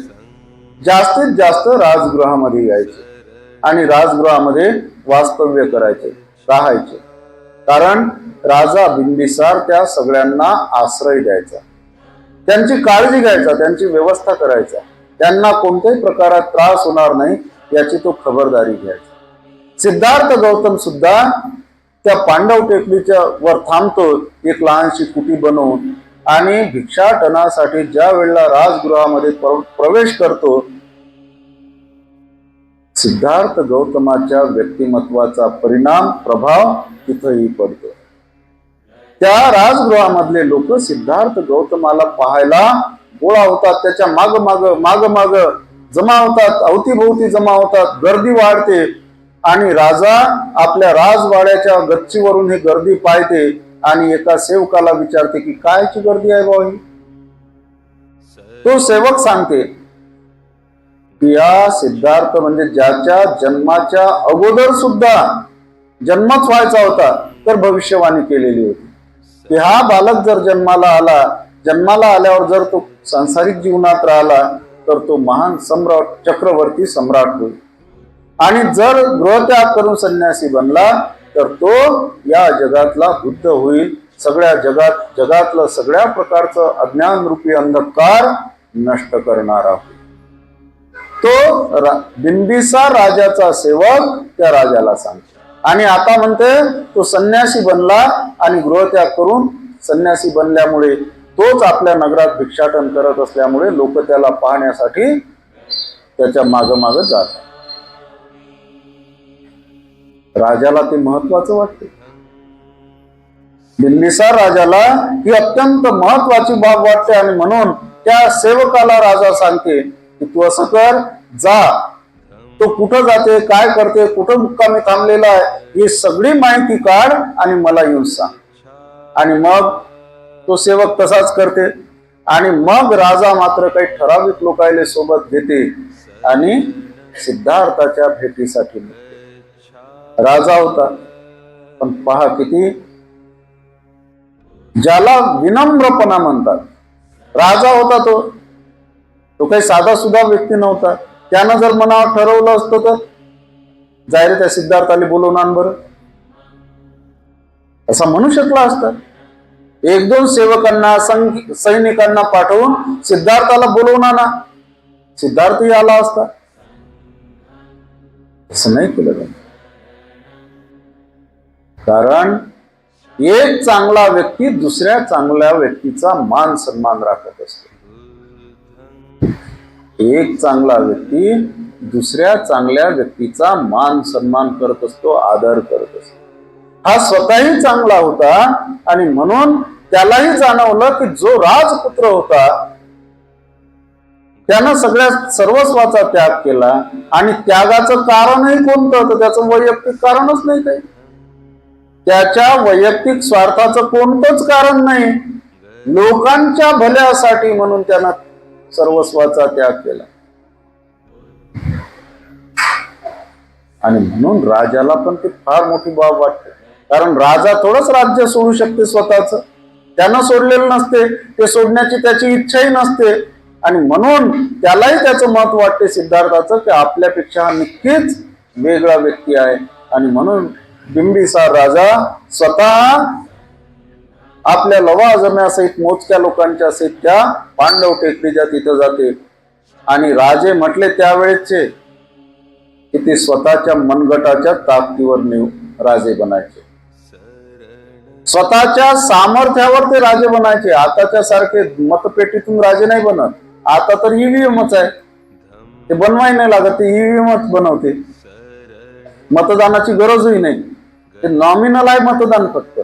जास्तीत जास्त राजगृहामध्ये यायचे आणि राजगृहामध्ये वास्तव्य करायचे, राहायचे. कारण राजा बिंबिसार त्या सगळ्यांना आश्रय द्यायचा, त्यांची काळजी घ्यायचा, त्यांची व्यवस्था करायचा, त्यांना कोणत्याही प्रकारात त्रास होणार नाही याची तो खबरदारी घ्यायचा. सिद्धार्थ गौतम सुद्धा त्या पांडव टेकडीच्या वर थांबतो एक लहानशी कुटी बनवून आणि भिक्षाटनासाठी ज्या वेळेला राजगृहामध्ये प्रवेश करतो, सिद्धार्थ गौतमाच्या व्यक्तिमत्वाचा परिणाम प्रभाव तिथेही पडतो. त्या राजगृहामधले लोक सिद्धार्थ गौतमाला पाहायला गोळा होतात, त्याच्या माग जमा होतात, अवतीभोवती जमा होतात, गर्दी वाढते आणि राजा आपल्या राजवाड्याच्या गच्चीवरून ही गर्दी पाहते आणि एका सेवकाला विचारते की कायची गर्दी आहे भाऊ. तो सेवक सांगते की या सिद्धार्थ म्हणजे ज्याच्या जन्माच्या अगोदर सुद्धा जन्मच व्हायचा होता तर भविष्यवाणी केलेली होती की हा बालक जर जन्माला आल्यावर जर तो सांसारिक जीवनात राहिला तर तो महान सम्राट, चक्रवर्ती सम्राट होईल आणि जर गृहत्याग करून संन्यासी बनला तर तो या जगातला बुद्ध होईल, सगळ्या जगातलं सगळ्या प्रकारचं अज्ञान रूपी अंधकार नष्ट करणारा होईल. तो बिंबिसार राजाचा सेवक त्या राजाला सांगतो आणि आता म्हणते तो संन्यासी बनला आणि गृहत्याग करून संन्यासी बनल्यामुळे तोच आपल्या नगरात भिक्षाटन करत असल्यामुळे लोक त्याला पाहण्यासाठी त्याच्या माग जात. राजाला ते महत्वाचं वाटते. बिंबिसार राजाला ही अत्यंत महत्वाची बाब वाटते आणि म्हणून त्या सेवकाला राजा सांगते की तू असं कर, जा, तो कुठं जाते, काय करते, कुठं मुक्कामी थांबलेला आहे ही सगळी माहिती काढ आणि मला येऊन सांग. आणि मग तो सेवक तसाच करते आणि मग राजा मात्र काही ठराविक लोकायले सोबत घेते आणि सिद्धार्थाच्या भेटीसाठी राजा होता. पण पहा किती, ज्याला विनम्रपणा म्हणतात, राजा होता तो काही साधा सुद्धा व्यक्ती नव्हता. त्यानं जर मनावर ठरवलं असतं तर जाय रे त्या सिद्धार्थाला बोलवून आण बरं, असा म्हणू शकला असता. एक दोन सेवकांना सैनिकांना पाठवून सिद्धार्थाला बोलवून आणा, सिद्धार्थही आला असता. असं नाही केलं त्यांनी. कारण एक चांगला व्यक्ती दुसऱ्या चांगल्या व्यक्तीचा मान सन्मान राखत असतो. एक चांगला व्यक्ती दुसऱ्या चांगल्या व्यक्तीचा मान सन्मान करत असतो, आदर करत असतो. हा स्वतःही चांगला होता आणि म्हणून त्यालाही जाणवलं की जो राजपुत्र होता त्यानं सगळ्या सर्वस्वाचा त्याग केला आणि त्यागाचं कारणही कोणतं, तर त्याचं वैयक्तिक कारणच नाही काही, त्याच्या वैयक्तिक स्वार्थाचं कोणतंच कारण नाही, लोकांच्या भल्यासाठी म्हणून त्यानं सर्वस्वाचा त्याग केला. आणि म्हणून राजाला पण ते फार मोठी बाब वाटते. कारण राजा थोडंच राज्य सोडू शकते स्वतःच, त्यानं सोडलेलं नसते, ते सोडण्याची त्याची इच्छाही नसते आणि म्हणून त्यालाही त्याचं मत वाटते सिद्धार्थाचं की आपल्यापेक्षा हा नक्कीच वेगळा व्यक्ती आहे. आणि म्हणून बिंबिसार राजा स्वतः आपल्या लवाजम्यासहित मोजक्या लोकांच्या सहित त्या पांडव टेकडीच्या तिथं जाते आणि राजे म्हटले त्यावेळेचे की ते स्वतःच्या मनगटाच्या ताकदीवर राजे बनायचे, स्वतःच्या सामर्थ्यावर ते राजे बनायचे. आताच्या सारखे मतपेटीतून राजे नाही बनत, आता तर ईव्हीएमच आहे, ते बनवाय नाही लागत, ते ईव्हीएमच बनवते, मतदानाची गरजही नाही, ते नॉमिनल आहे मतदान फक्त.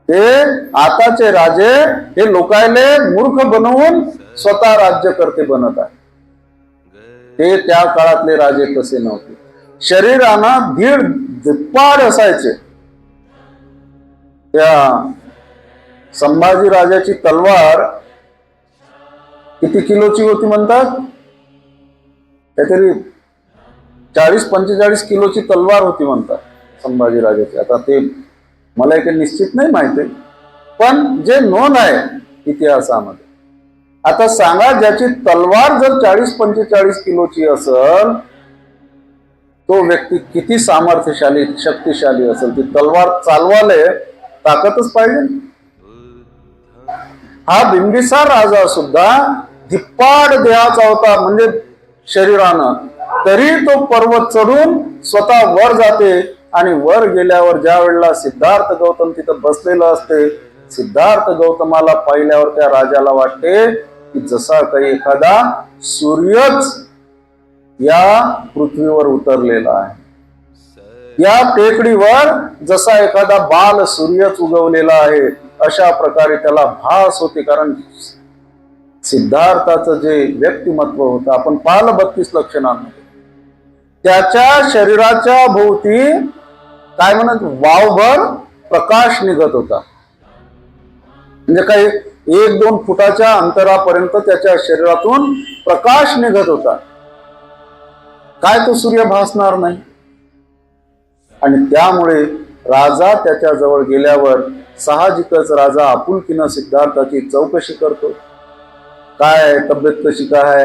ते आताचे राजे हे लोकायले मूर्ख बनवून स्वतः राज्यकर्ते बनत आहे. ते त्या काळातले राजे तसे नव्हते. शरीरानं दुप्पाड असायचे. त्या संभाजी राजाची तलवार किती किलोची होती म्हणतात, काहीतरी 40-45 किलोची तलवार होती म्हणतात संभाजी राजाची. आता ते मला काही निश्चित नाही माहिती, पण जे नोंद आहे इतिहासामध्ये. आता सांगा, ज्याची तलवार जर 40-45 किलोची असेल तो व्यक्ती किती सामर्थ्यशाली शक्तिशाली असेल. ती तलवार चालवाले ताकदच पाहिजे. हा बिंबिसार राजा सुद्धा धिप्पाड देहाचा होता, म्हणजे शरीरानं, तरी तो पर्वत चढून स्वतः वर जाते आणि वर गेल्यावर ज्या वेळेला सिद्धार्थ गौतम तिथं बसलेला असते, सिद्धार्थ गौतमाला पाहिल्यावर त्या राजाला वाटते की जसा काही एखादा सूर्यच या पृथ्वीवर उतरलेला आहे. या टेकडीवर जसा एखादा बाल सूर्यच उगवलेला आहे अशा प्रकारे त्याला भास होते. कारण सिद्धार्थाचं जे व्यक्तिमत्व होतं आपण पाहिलं 32 लक्षणांमध्ये, त्याच्या शरीराच्या भोवती काय म्हणत वावभर प्रकाश निघत होता. म्हणजे काही 1-2 फुटाच्या अंतरापर्यंत त्याच्या शरीरातून प्रकाश निघत होता. काय तो सूर्य भासणार नाही? आणि त्यामुळे राजा त्याच्या जवळ गेल्यावर साहजिकच राजा आपुलकीनं सिद्धार्थाची चौकशी करतो. काय तब्येत कशी काय,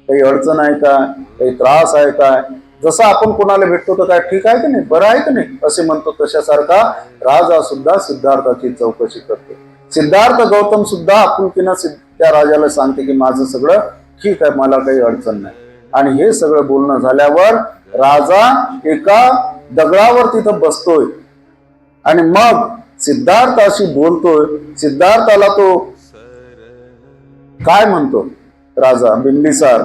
काही अडचण आहे का, काही त्रास आहे का? जसं आपण कोणाला भेटतो तर काय ठीक आहे की नाही, बरं आहे की नाही असे म्हणतो, तशासारखा राजा सुद्धा सिद्धार्थाची चौकशी करतो. सिद्धार्थ गौतम सुद्धा आपुलकीनं त्या राजाला सांगते की माझं सगळं ठीक आहे, मला काही अडचण नाही. आणि हे सगळं बोलणं झाल्यावर राजा एका दगडावर तिथं बसतोय आणि मग सिद्धार्थाशी बोलतोय. सिद्धार्थाला तो काय म्हणतो राजा, बिंबिसार,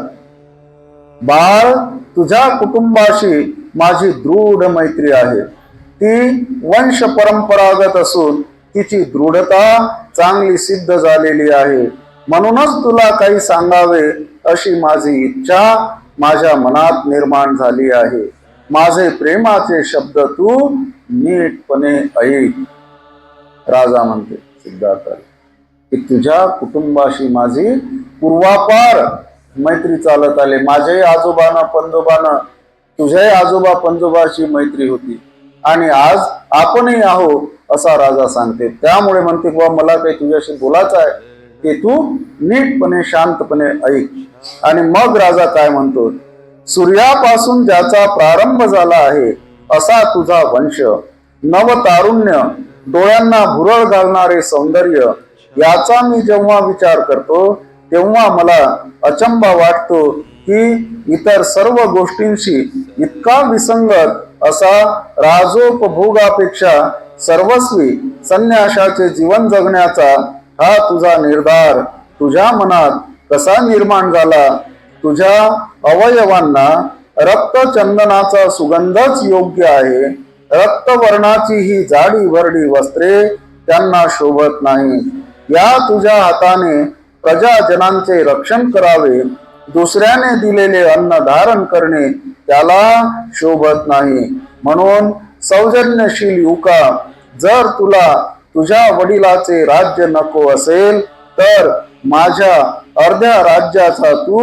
बाळ, तुझ्या कुटुंबाशी माझी दृढ मैत्री आहे. ती वंश परंपरागत असून तिची दृढता चांगली सिद्ध झालेली आहे. म्हणूनच तुला काही सांगावे अशी माझी इच्छा माझ्या मनात निर्माण झाली आहे. माझे प्रेमाचे शब्द तू नीटपणे ऐक. राजा म्हणते सिद्धार्थाला की तुझ्या कुटुंबाशी माझी पूर्वापार मैत्री चालत आले. माझ्याही आजोबांना पंजोबांना, तुझ्याही आजोबा पंजोबाशी मैत्री होती आणि आज आपणही आहो असा राजा सांगते. त्यामुळे म्हणते बाबा मला काही तुझ्याशी बोलायचं आहे ते तू नीटपणे शांतपणे ऐक. आणि मग राजा काय म्हणतो, सूर्यापासून ज्याचा प्रारंभ झाला आहे असा तुझा वंश, नवतारुण्य, डोळ्यांना भुरळ घालणारे सौंदर्य, याचा मी जेव्हा विचार करतो तेव्हा मला अचंबा वाटतो की इतर सर्व गोष्टींशी इतका विसंगत असा राजोपभोगापेक्षा सर्वस्वी संन्यासाचे जीवन जगण्याचा हा तुझा निर्धार तुझ्या मनात कसा निर्माण झाला? तुझ्या अवयवांना रक्तचंदनाचा सुगंधच योग्य आहे. रक्तवर्णाची ही जाडी भरडी वस्त्रे त्यांना शोभत नाही. या तुझ्या हाताने प्रजाजनांचे रक्षण करावे, दुसऱ्याने दिलेले अन्न धारण करणे त्याला शोभत नाही. म्हणून सौजन्यशील युका, जर तुला तुझ्या वडिलाचे राज्य नको असेल तर माझ्या अर्ध्या राज्याचा तू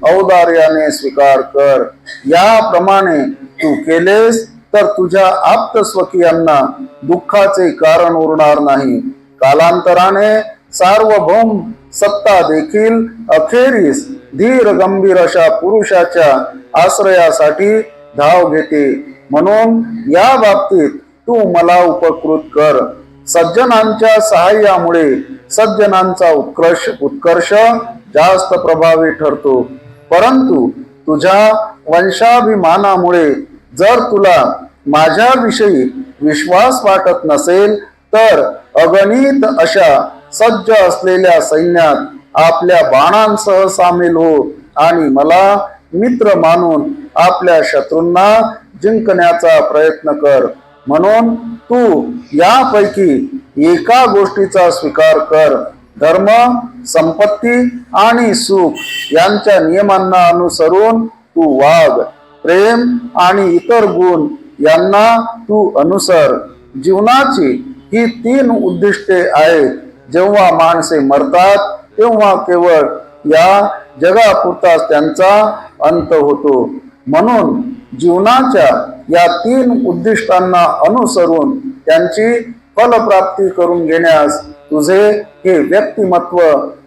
औदार्याने स्वीकार कर. याप्रमाणे तू केलेस तर तुझ्या आप्तस्वकीयांना दुःखाचे कारण उरणार नाही. कालांतराने सार्वभौम सत्ता देखील अखेरीस धीर गंभीर अशा पुरुषाच्या आश्रयासाठी धाव घेते. म्हणून या बाबतीत तू मला उपकृत कर. सज्जनांच्या सहाय्यामुळे सज्जनांचा उत्कर्ष जास्त प्रभावी ठरतो. परंतु तुझ्या वंशाभिमानामुळे जर तुला माझ्याविषयी विश्वास वाटत नसेल तर अगणित अशा सज्ज असलेल्या सैन्यात आपल्या बाणांसह सामील हो आणि मला मित्र मानून आपल्या शत्रूंना जिंकण्याचा प्रयत्न कर. म्हणून तू यापैकी एका गोष्टीचा स्वीकार कर. धर्म, संपत्ती आणि सुख यांच्या नियमांना अनुसरून तू वाग. प्रेम आणि इतर गुण यांना तू अनुसर. जीवनाची ही 3 उद्दिष्टे आहेत. जेव्हा माणसे मरतात तेव्हा केवळ या जगापुरताच त्यांचा अंत होतो. म्हणून जीवनाच्या या 3 उद्दिष्टांना अनुसरून त्यांची फलप्राप्ती करून घेण्यास तुझे हे व्यक्तिमत्व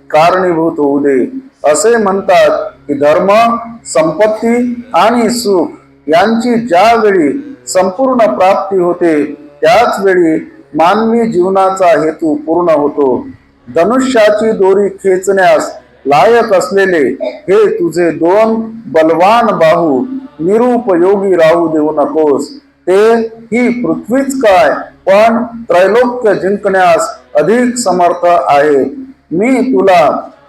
कारणीभूत होऊ दे. असे म्हणतात की धर्म, संपत्ती आणि सुख यांची ज्यावेळी संपूर्ण प्राप्ती होते त्याच वेळी मानवी जीवनाचा हेतू पूर्ण होतो. धनुष्याची दोरी खेचण्यास लायक असलेले हे तुझे 2 बलवान बाहू निरुपयोगी राहू देऊ नकोस. ते ही पृथ्वीच काय पण त्रैलोक्य जिंकण्यास अधिक समर्थ आहे. मी तुला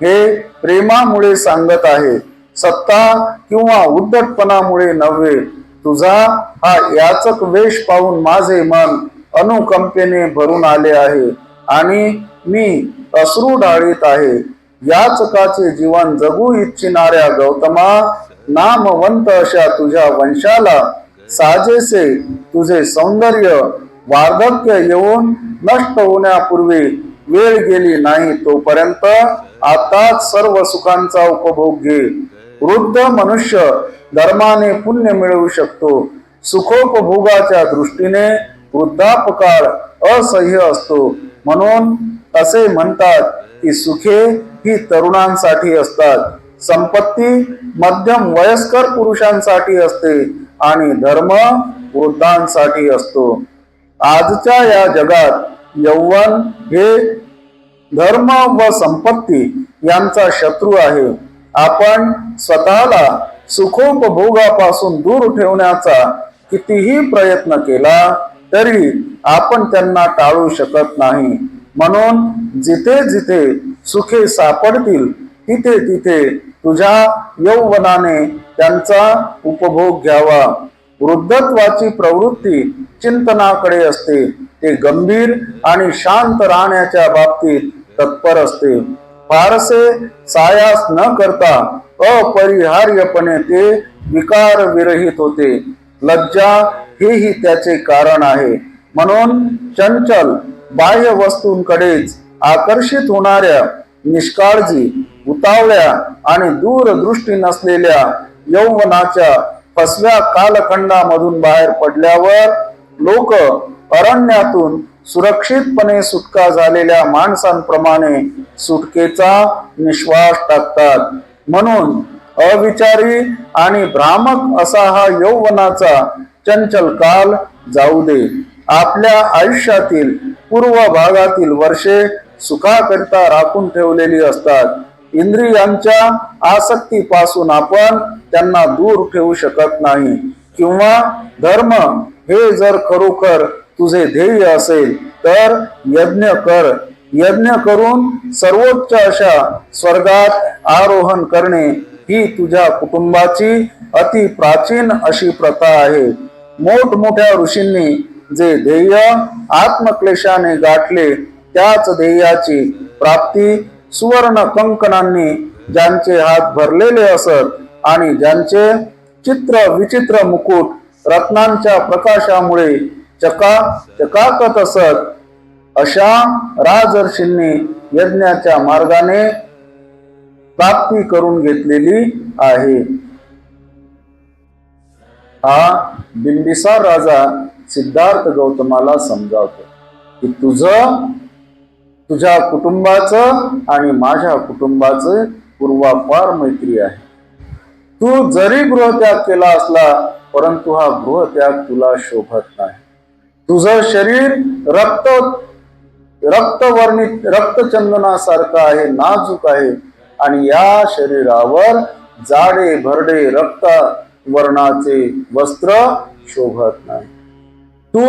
हे प्रेमामुळे सांगत आहे, सत्ता किंवा उद्धटपणामुळे नव्हे. तुझा हा याचक वेश पाहून माझे मन अनुकंपेने भरून आले आहे आणि मी अश्रू ढाळीत आहे. याचकाचे जीवन जगू इच्छिणाऱ्या गौतमा, नामवंत अशा तुझ्या वंशाला साजेसे तुझे सौंदर्य वार्धक्य येऊन नष्ट होण्यापूर्वी वेळ गेली नाही तोपर्यंत आताच सर्व सुखांचा उपभोग घे. वृद्ध मनुष्य धर्माने पुण्य मिळवू शकतो. सुखोपभोगाच्या दृष्टीने वृद्धापकाळ असह्य असतो. म्हणून असे म्हणतात की सुखे ही तरुणांसाठी असतात, संपत्ती मध्यम वयस्कर पुरुषांसाठी असते आणि धर्म वृद्धांसाठी असतो. आजच्या या जगात यौवन हे धर्म व संपत्ती यांचा शत्रू आहे. आपण स्वतःला सुखोपभोगापासून दूर ठेवण्याचा कितीही प्रयत्न केला तरी आपण त्यांना टाळू शकत नाही. म्हणून जिथे जिथे सुखे सापडतील तिथे तिथे तुझ्या यौवनाने त्यांचा उपभोग घ्यावा. वृद्धत्वाची प्रवृत्ती चिंतनाकडे असते. ते गंभीर आणि शांत राहण्याच्या बाबतीत तत्पर असते. फारसे सायास न करता अपरिहार्यपणे ते विकार विरहित होते. लज्जा हेही त्याचे कारण आहे. म्हणून चंचल बाह्य वस्तूंकडेच आकर्षित होणाऱ्या, निष्काळजी, उतावळ्या आणि दूरदृष्टी नसलेल्या यौवनाच्या फसव्या कालखंडामधून बाहेर पडल्यावर लोक अरण्यातून सुरक्षितपणे सुटका झालेल्या माणसांप्रमाणे सुटकेचा निश्वास टाकतात. म्हणून अविचारी आणि भ्रामक असा हा यौवनाचा चंचल काल जाऊ दे. आपल्या आयुष्यातील पूर्व भागातील वर्षे सुखाकरिता राखून ठेवलेली असतात. इंद्रियांच्या आसक्तीपासून आपण त्यांना दूर ठेवू शकत नाही. किंवा धर्म हे जर खरोखर तुझे ध्येय असेल तर यज्ञ कर. यज्ञ करून सर्वोच्च अशा स्वर्गात आरोहण करणे ही तुझ्या कुटुंबाची अति प्राचीन अशी प्रथा आहे. मोठमोठ्या ऋषींनी जे ध्येय आत्मक्लेशाने गाठले त्याच ध्येयाची प्राप्ती सुवर्ण कंकणांनी ज्यांचे हात भरलेले असत आणि ज्यांचे चित्र विचित्र मुकुट रत्नांच्या प्रकाशामुळे चकाकत असत अशा राजर्षींनी यज्ञाच्या मार्गाने प्राप्ती करून घेतलेली आहे. हा बिंबिसार राजा सिद्धार्थ गौतमाला समजावतो की तुझ्या कुटुंबाचं आणि माझ्या कुटुंबाचं पूर्वापार मैत्री आहे. तू जरी गृहत्याग केला असला परंतु हा गृहत्याग तुला शोभत नाही. तुझं शरीर रक्तवर्णित रक्तचंदनासारखं आहे, नाजूक आहे आणि या शरीरावर जाडे भरडे रक्त वर्णाचे वस्त्र शोभत नाही. तू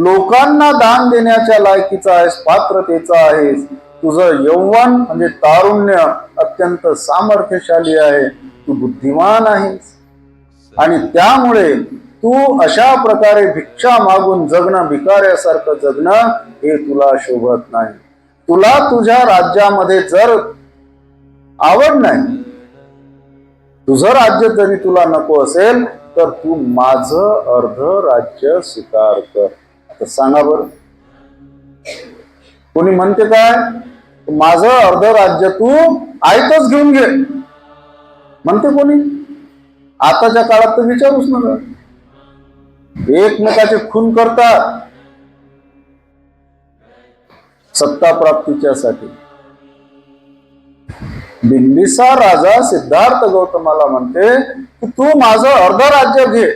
लोकांना दान देण्याच्या लायकीचा आहेस, पात्रतेचा आहेस. तुझं यौवन म्हणजे तारुण्य अत्यंत सामर्थ्यशाली आहे. तू बुद्धिमान आहेस आणि त्यामुळे तू अशा प्रकारे भिक्षा मागून जगणं, भिकाऱ्यासारखं जगणं हे तुला शोभत नाही. तुला तुझ्या राज्यामध्ये जर आवड नाही, तुझं राज्य जरी तुला नको असेल तर तू माझं अर्ध राज्य स्वीकार कर. आता सांगा बरं, कोणी म्हणते काय, माझं अर्ध राज्य तू आयतच घेऊन घे म्हणते कोणी? आताच्या काळात तर विचारूच नका. एकमेकाचे खून करतात सत्ता प्राप्तीच्या साठी. बिंबिसार राजा सिद्धार्थ गौतमाला म्हणते की तू माझं अर्ध राज्य घे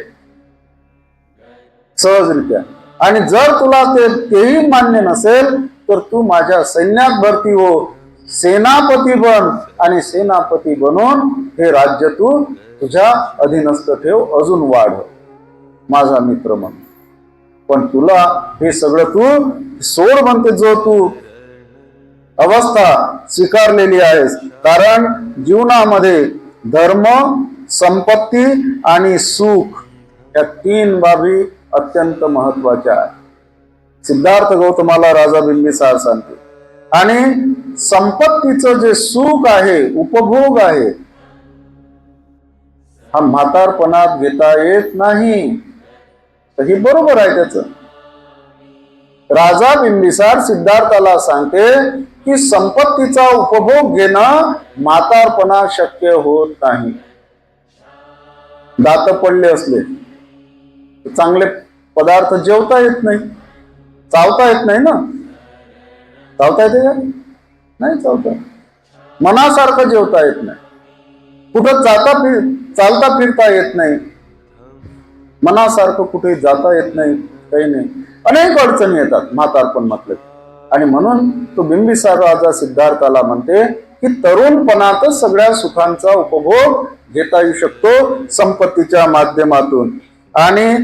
सहजरित्या, आणि जर तुला तेही मान्य नसेल तर तू माझ्या सैन्यात भरती हो, सेनापती बन आणि सेनापती बनून हे राज्य तू तुझ्या अधीनस्थ ठेव, अजून वाढ, माझा मित्र म्हणून. पण तुला हे सगळं तू सोड म्हणते, जो तू अवस्था स्वीकारलेली आहेस. कारण जीवनामध्ये धर्म, संपत्ती आणि सुख या 3 बाबी अत्यंत महत्वाच्या आहेत. सिद्धार्थ गौतमाला राजा बिंबिसार सांगते. आणि संपत्तीचं जे सुख आहे, उपभोग आहे, हा म्हातारपणात घेता येत नाही. तर हे बरोबर आहे त्याच. राजा बिंबिसार सिद्धार्थाला सांगते की संपत्तीचा उपभोग घेणं म्हातारपणात शक्य होत नाही. दात पडले असले, चांगले पदार्थ जेवता येत नाही, चावता येत नाही ना. चावता येते का? नाही चावता. मनासारखं जेवता येत नाही, कुठं चालता फिरता येत नाही, मनासारखं कुठे जाता येत नाही, काही नाही. अनेक अडचणी येतात म्हातारपण म्हटलं. आणि म्हणून तो बिंबिसार राजा सिद्धार्थाला म्हणते की तरुणपणातच सगळ्या सुखांचा उपभोग घेता येऊ शकतो संपत्तीच्या माध्यमातून. आणि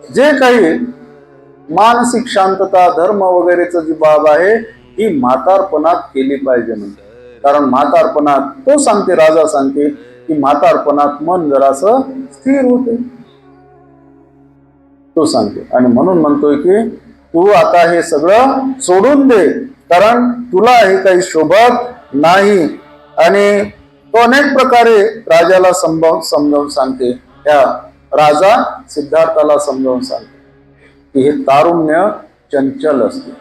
जे काही मानसिक शांतता, धर्म वगैरेच जी बाब आहे ही म्हातारपणात केली पाहिजे म्हणते. कारण म्हातारपणात तो सांगते, राजा सांगते की म्हातारपणात मन जरासं स्थिर होते, तो सांगते. आणि म्हणून म्हणतोय की तू आता हे सगळं सोडून दे, कारण तुला हे काही शोभत नाही. आणि तो अनेक प्रकारे राजाला समजावून सांगते. त्या राजा सिद्धार्थाला समजावून सांगते की हे तारुण्य चंचल असते.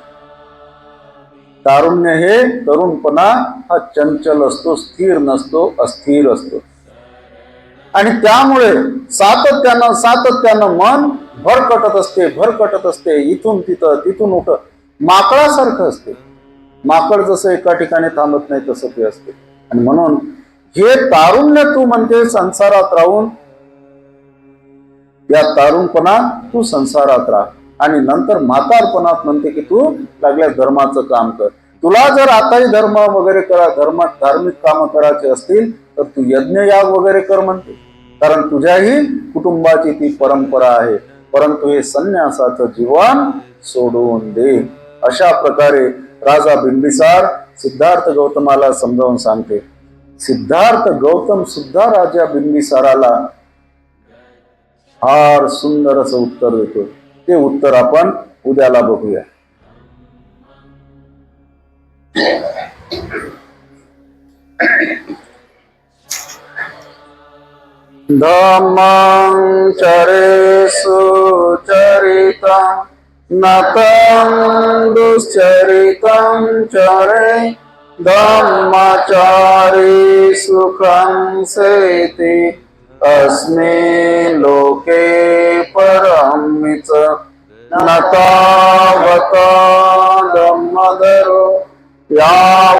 तारुण्य हे तरुणपणा हा चंचल असतो, स्थिर नसतो, अस्थिर असतो. आणि त्यामुळे सातत्यानं मन भरकटत असते, इथून तिथं तिथून उठत, माकडासारखं असते. माकड जसं एका ठिकाणी थांबत नाही तसं ते असते. आणि म्हणून हे तारुण्य तू म्हणते संसारात राहून, या तारुणपणात तू संसारात राह. आणि नंतर म्हातारपणात म्हणते की तू लागल्या धर्माचं काम कर. तुला जर आताही धर्म वगैरे धार्मिक काम करायचे असतील तर तू यज्ञयाग वगैरे कर म्हणते, कारण तुझ्याही कुटुंबाची ती परंपरा आहे. परंतु हे संन्यासाचं जीवन सोडून दे. अशा प्रकारे राजा बिंबिसार सिद्धार्थ गौतमाला समजावून सांगते. सिद्धार्थ गौतम सुद्धा राजा बिंबिसाराला फार सुंदर असं उत्तर देतो. ते उत्तर आपण उद्याला बघूया. धम्मं चरेषु चरितं नतं दुश्चरितं चरे धम्मचारी सुखं सेति अस्मिन् लोके परमिच न तावता धम्मधरो यावदेवावशिष्यते